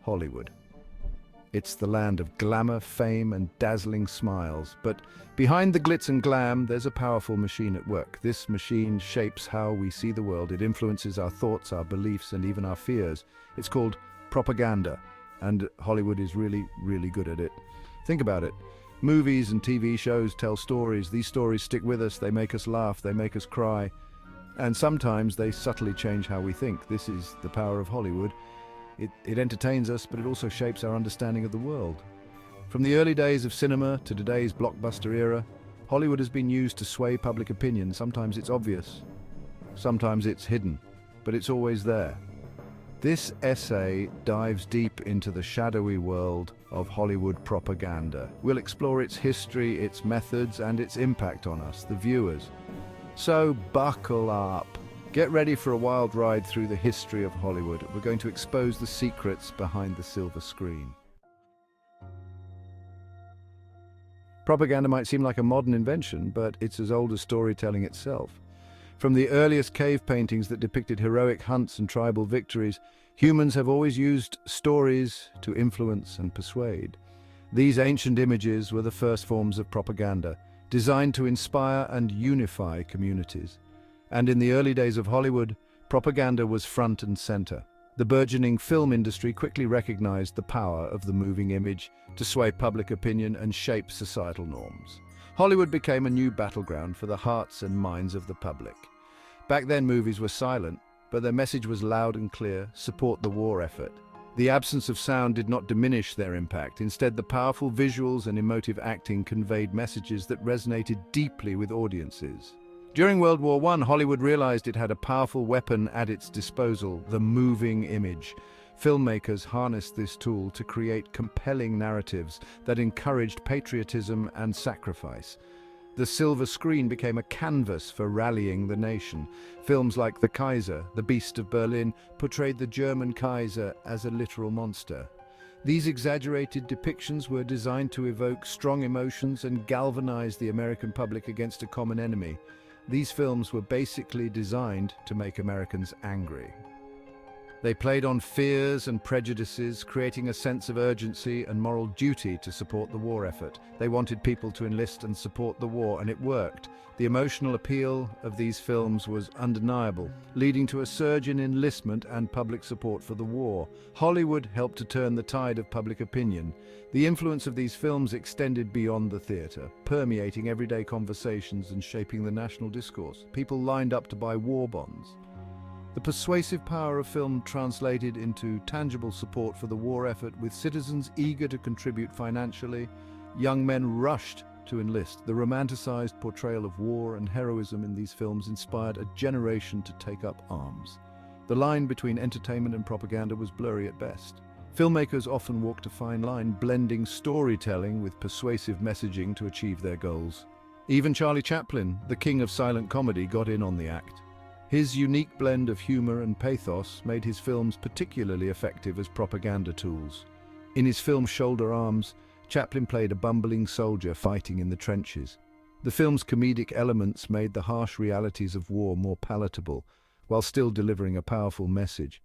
Hollywood. It's the land of glamour, fame, and dazzling smiles. But behind the glitz and glam, there's a powerful machine at work. This machine shapes how we see the world. It influences our thoughts, our beliefs, and even our fears. It's called propaganda, and Hollywood is really, really good at it. Think about it. Movies and TV shows tell stories. These stories stick with us. They make us laugh. They make us cry. And sometimes they subtly change how we think. This is the power of Hollywood. It entertains us, but it also shapes our understanding of the world. From the early days of cinema to today's blockbuster era, Hollywood has been used to sway public opinion. Sometimes it's obvious, sometimes it's hidden, but it's always there. This essay dives deep into the shadowy world of Hollywood propaganda. We'll explore its history, its methods, and its impact on us, the viewers. So buckle up. Get ready for a wild ride through the history of Hollywood. We're going to expose the secrets behind the silver screen. Propaganda might seem like a modern invention, but it's as old as storytelling itself. From the earliest cave paintings that depicted heroic hunts and tribal victories, humans have always used stories to influence and persuade. These ancient images were the first forms of propaganda, designed to inspire and unify communities. And in the early days of Hollywood, propaganda was front and center. The burgeoning film industry quickly recognized the power of the moving image to sway public opinion and shape societal norms. Hollywood became a new battleground for the hearts and minds of the public. Back then, movies were silent, but their message was loud and clear: support the war effort. The absence of sound did not diminish their impact. Instead, the powerful visuals and emotive acting conveyed messages that resonated deeply with audiences. During World War I, Hollywood realized it had a powerful weapon at its disposal: the moving image. Filmmakers harnessed this tool to create compelling narratives that encouraged patriotism and sacrifice. The silver screen became a canvas for rallying the nation. Films like The Kaiser, The Beast of Berlin, portrayed the German Kaiser as a literal monster. These exaggerated depictions were designed to evoke strong emotions and galvanize the American public against a common enemy. These films were basically designed to make Americans angry. They played on fears and prejudices, creating a sense of urgency and moral duty to support the war effort. They wanted people to enlist and support the war, and it worked. The emotional appeal of these films was undeniable, leading to a surge in enlistment and public support for the war. Hollywood helped to turn the tide of public opinion. The influence of these films extended beyond the theater, permeating everyday conversations and shaping the national discourse. People lined up to buy war bonds. The persuasive power of film translated into tangible support for the war effort, with citizens eager to contribute financially. Young men rushed to enlist. The romanticized portrayal of war and heroism in these films inspired a generation to take up arms. The line between entertainment and propaganda was blurry at best. Filmmakers often walked a fine line, blending storytelling with persuasive messaging to achieve their goals. Even Charlie Chaplin, the king of silent comedy, got in on the act. His unique blend of humor and pathos made his films particularly effective as propaganda tools. In his film Shoulder Arms, Chaplin played a bumbling soldier fighting in the trenches. The film's comedic elements made the harsh realities of war more palatable, while still delivering a powerful message.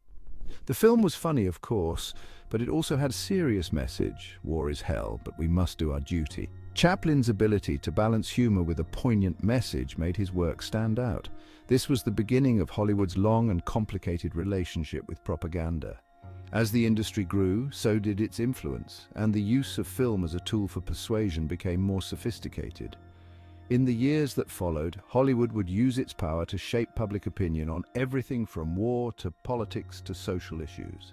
The film was funny, of course, but it also had a serious message: war is hell, but we must do our duty. Chaplin's ability to balance humor with a poignant message made his work stand out. This was the beginning of Hollywood's long and complicated relationship with propaganda. As the industry grew, so did its influence, and the use of film as a tool for persuasion became more sophisticated. In the years that followed, Hollywood would use its power to shape public opinion on everything from war to politics to social issues.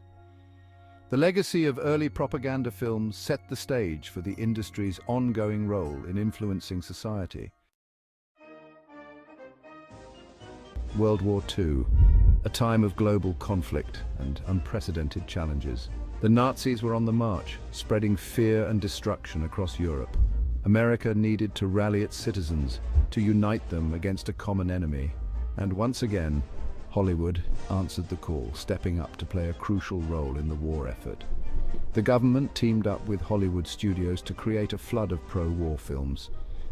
The legacy of early propaganda films set the stage for the industry's ongoing role in influencing society. World War II, a time of global conflict and unprecedented challenges. The Nazis were on the march, spreading fear and destruction across Europe. America needed to rally its citizens, to unite them against a common enemy. And once again, Hollywood answered the call, stepping up to play a crucial role in the war effort. The government teamed up with Hollywood studios to create a flood of pro-war films.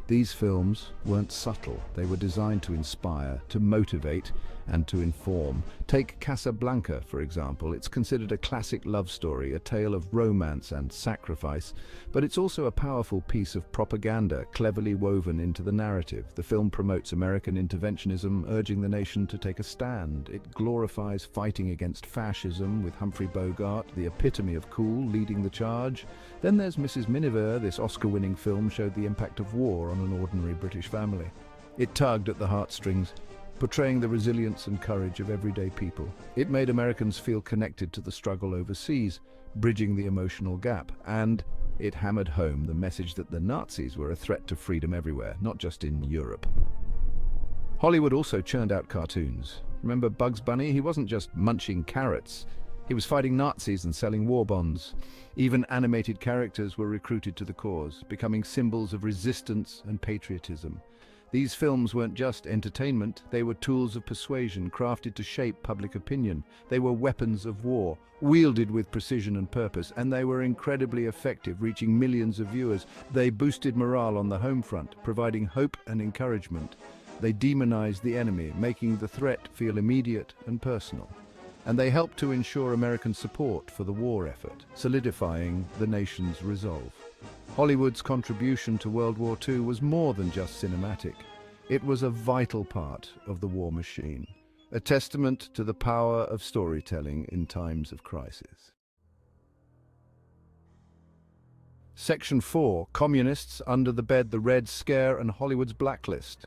These films weren't subtle. They were designed to inspire, to motivate, and to inform. Take Casablanca, for example. It's considered a classic love story, a tale of romance and sacrifice, but it's also a powerful piece of propaganda cleverly woven into the narrative. The film promotes American interventionism, urging the nation to take a stand. It glorifies fighting against fascism, with Humphrey Bogart, the epitome of cool, leading the charge. Then there's Mrs. Miniver. This Oscar-winning film showed the impact of war on an ordinary British family. It tugged at the heartstrings, portraying the resilience and courage of everyday people. It made Americans feel connected to the struggle overseas, bridging the emotional gap. And it hammered home the message that the Nazis were a threat to freedom everywhere, not just in Europe. Hollywood also churned out cartoons. Remember Bugs Bunny? He wasn't just munching carrots. He was fighting Nazis and selling war bonds. Even animated characters were recruited to the cause, becoming symbols of resistance and patriotism. These films weren't just entertainment, they were tools of persuasion crafted to shape public opinion. They were weapons of war, wielded with precision and purpose, and they were incredibly effective, reaching millions of viewers. They boosted morale on the home front, providing hope and encouragement. They demonized the enemy, making the threat feel immediate and personal. And they helped to ensure American support for the war effort, solidifying the nation's resolve. Hollywood's contribution to World War II was more than just cinematic. It was a vital part of the war machine, a testament to the power of storytelling in times of crisis. Section 4. Communists under the bed, the Red Scare and Hollywood's Blacklist.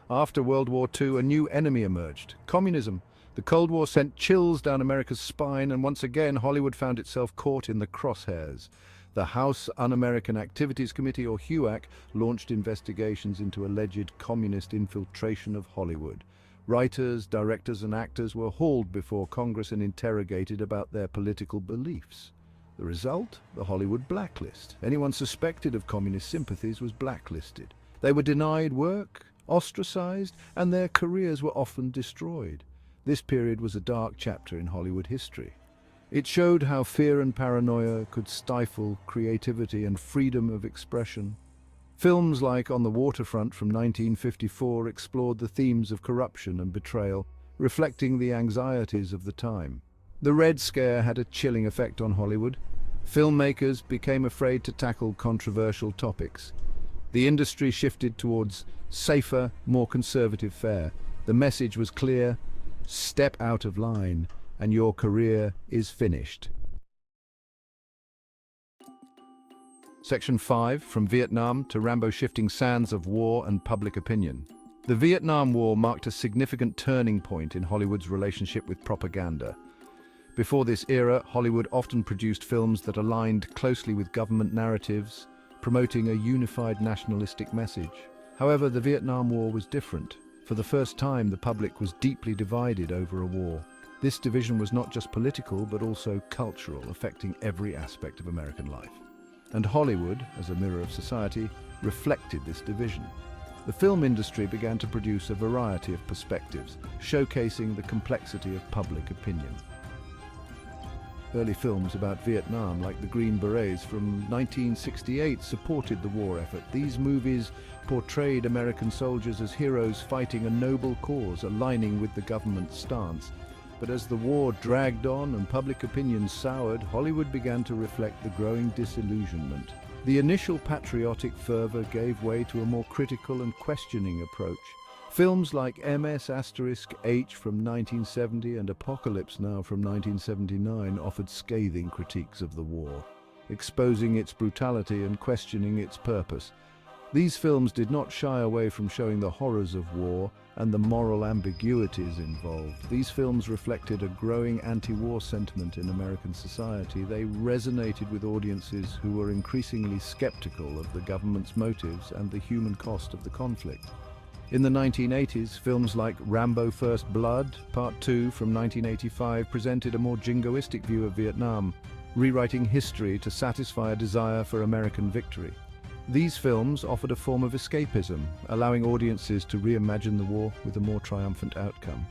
After World War II, a new enemy emerged: communism. The Cold War sent chills down America's spine, and once again Hollywood found itself caught in the crosshairs. The House Un-American Activities Committee, or HUAC, launched investigations into alleged communist infiltration of Hollywood. Writers, directors and actors were hauled before Congress and interrogated about their political beliefs. The result? The Hollywood Blacklist. Anyone suspected of communist sympathies was blacklisted. They were denied work, ostracized, and their careers were often destroyed. This period was a dark chapter in Hollywood history. It showed how fear and paranoia could stifle creativity and freedom of expression. Films like On the Waterfront from 1954 explored the themes of corruption and betrayal, reflecting the anxieties of the time. The Red Scare had a chilling effect on Hollywood. Filmmakers became afraid to tackle controversial topics. The industry shifted towards safer, more conservative fare. The message was clear: step out of line, and your career is finished. Section 5. From Vietnam to Rambo, shifting sands of war and public opinion. The Vietnam War marked a significant turning point in Hollywood's relationship with propaganda. Before this era, Hollywood often produced films that aligned closely with government narratives, promoting a unified nationalistic message. However, the Vietnam War was different. For the first time, the public was deeply divided over a war. This division was not just political, but also cultural, affecting every aspect of American life. And Hollywood, as a mirror of society, reflected this division. The film industry began to produce a variety of perspectives, showcasing the complexity of public opinion. Early films about Vietnam, like The Green Berets from 1968, supported the war effort. These movies portrayed American soldiers as heroes fighting a noble cause, aligning with the government's stance. But as the war dragged on and public opinion soured, Hollywood began to reflect the growing disillusionment. The initial patriotic fervor gave way to a more critical and questioning approach. Films like MS*H from 1970 and Apocalypse Now from 1979 offered scathing critiques of the war, exposing its brutality and questioning its purpose. These films did not shy away from showing the horrors of war and the moral ambiguities involved. These films reflected a growing anti-war sentiment in American society. They resonated with audiences who were increasingly skeptical of the government's motives and the human cost of the conflict. In the 1980s, films like Rambo: First Blood, Part 2 from 1985 presented a more jingoistic view of Vietnam, rewriting history to satisfy a desire for American victory. These films offered a form of escapism, allowing audiences to reimagine the war with a more triumphant outcome.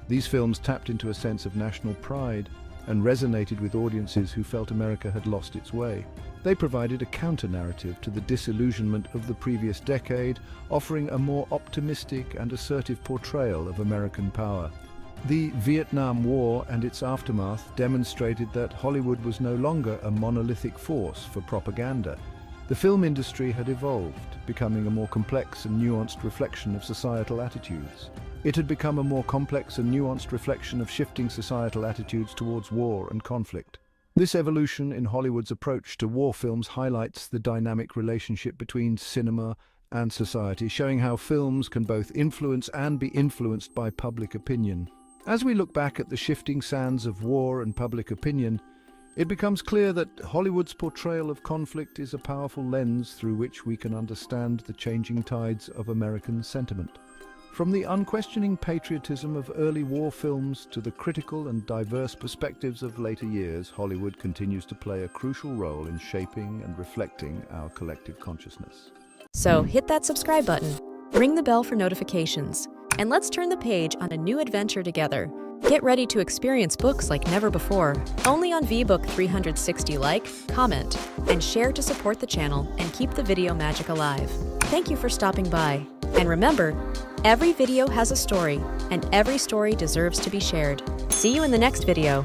These films tapped into a sense of national pride and resonated with audiences who felt America had lost its way. They provided a counter-narrative to the disillusionment of the previous decade, offering a more optimistic and assertive portrayal of American power. The Vietnam War and its aftermath demonstrated that Hollywood was no longer a monolithic force for propaganda. The film industry had evolved, becoming a more complex and nuanced reflection of societal attitudes. It had become a more complex and nuanced reflection of shifting societal attitudes towards war and conflict. This evolution in Hollywood's approach to war films highlights the dynamic relationship between cinema and society, showing how films can both influence and be influenced by public opinion. As we look back at the shifting sands of war and public opinion, it becomes clear that Hollywood's portrayal of conflict is a powerful lens through which we can understand the changing tides of American sentiment. From the unquestioning patriotism of early war films to the critical and diverse perspectives of later years, Hollywood continues to play a crucial role in shaping and reflecting our collective consciousness. So hit that subscribe button, ring the bell for notifications, and let's turn the page on a new adventure together. Get ready to experience books like never before, only on VBook 360. Like, comment, and share to support the channel and keep the video magic alive. Thank you for stopping by. And remember, every video has a story, and every story deserves to be shared. See you in the next video.